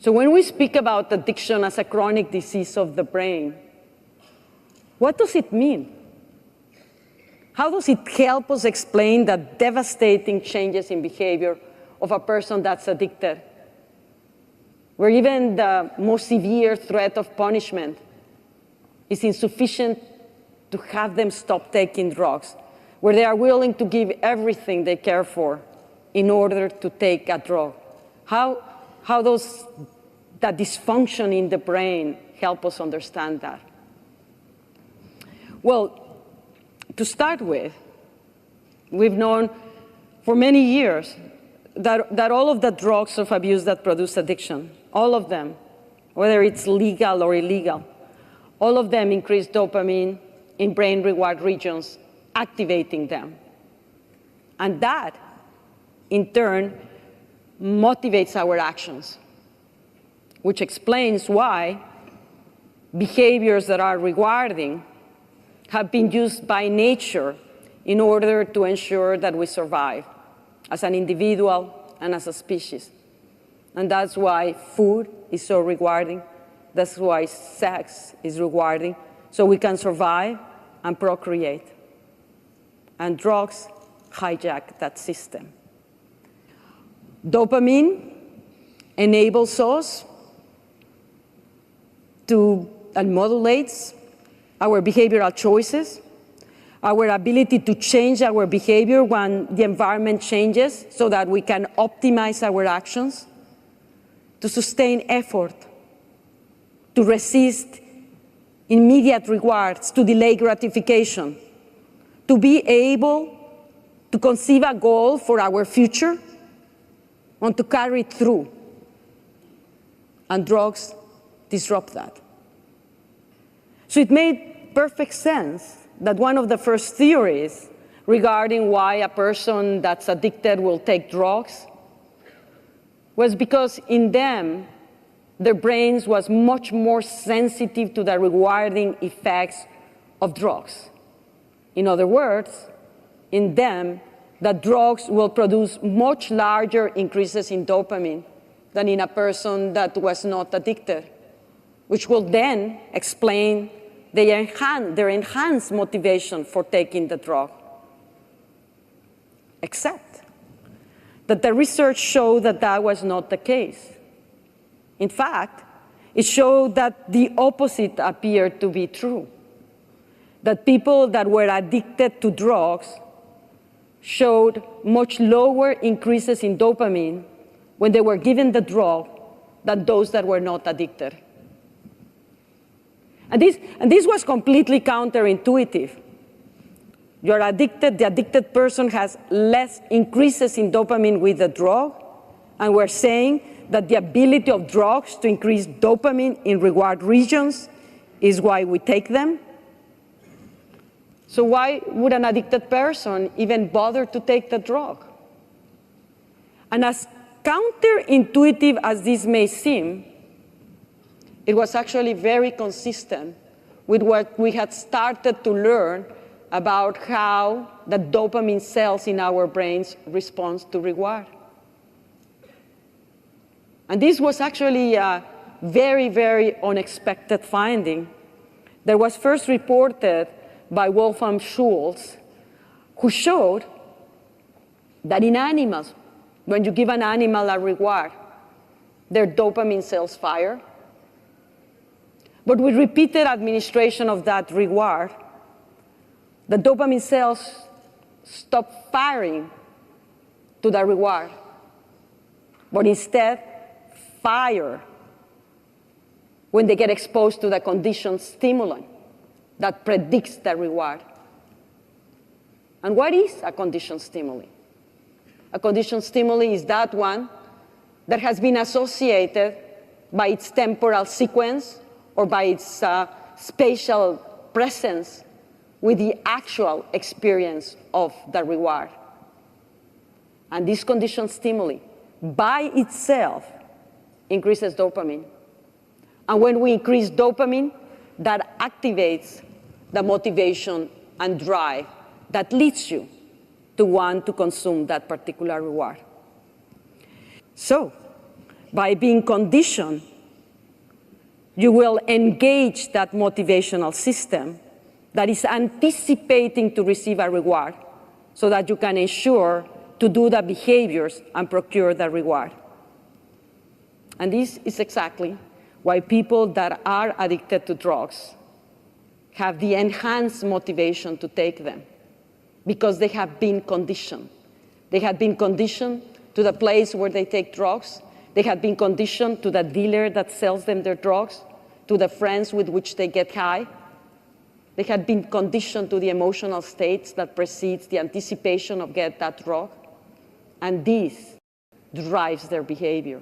So when we speak about addiction as a chronic disease of the brain, what does it mean? How does it help us explain the devastating changes in behavior of a person that's addicted, where even the most severe threat of punishment is insufficient to have them stop taking drugs, where they are willing to give everything they care for in order to take a drug? How does that dysfunction in the brain help us understand that? Well, to start with, we've known for many years that all of the drugs of abuse that produce addiction, all of them, whether it's legal or illegal, all of them increase dopamine in brain reward regions, activating them. And that, in turn, motivates our actions, which explains why behaviors that are rewarding have been used by nature in order to ensure that we survive as an individual and as a species. And that's why food is so rewarding. That's why sex is rewarding, so we can survive and procreate. And drugs hijack that system. Dopamine enables us and modulates our behavioral choices, our ability to change our behavior when the environment changes so that we can optimize our actions, to sustain effort, to resist immediate rewards, to delay gratification, to be able to conceive a goal for our future and to carry it through. And drugs disrupt that. So it made perfect sense that one of the first theories regarding why a person that's addicted will take drugs was because in them, their brains was much more sensitive to the rewarding effects of drugs. In other words, in them, the drugs will produce much larger increases in dopamine than in a person that was not addicted, which will then explain their enhanced motivation for taking the drug. Except that the research showed that that was not the case. In fact, it showed that the opposite appeared to be true, that people that were addicted to drugs showed much lower increases in dopamine when they were given the drug than those that were not addicted. And this was completely counterintuitive. You're addicted, the addicted person has less increases in dopamine with the drug, and we're saying that the ability of drugs to increase dopamine in reward regions is why we take them. So why would an addicted person even bother to take the drug? And as counterintuitive as this may seem, it was actually very consistent with what we had started to learn about how the dopamine cells in our brains respond to reward. And this was actually a very, very unexpected finding that was first reported by Wolfram Schultz, who showed that in animals, when you give an animal a reward, their dopamine cells fire. But with repeated administration of that reward, the dopamine cells stop firing to the reward, but instead fire when they get exposed to the conditioned stimulant that predicts the reward. And what is a conditioned stimuli? A conditioned stimuli is that one that has been associated by its temporal sequence or by its spatial presence with the actual experience of the reward. And this conditioned stimuli, by itself, increases dopamine. And when we increase dopamine, that activates the motivation and drive that leads you to want to consume that particular reward. So, by being conditioned, you will engage that motivational system that is anticipating to receive a reward so that you can ensure to do the behaviors and procure the reward. And this is exactly why people that are addicted to drugs have the enhanced motivation to take them, because they have been conditioned. They have been conditioned to the place where they take drugs. They have been conditioned to the dealer that sells them their drugs, to the friends with which they get high. They had been conditioned to the emotional states that precedes the anticipation of get that drug. And this drives their behavior.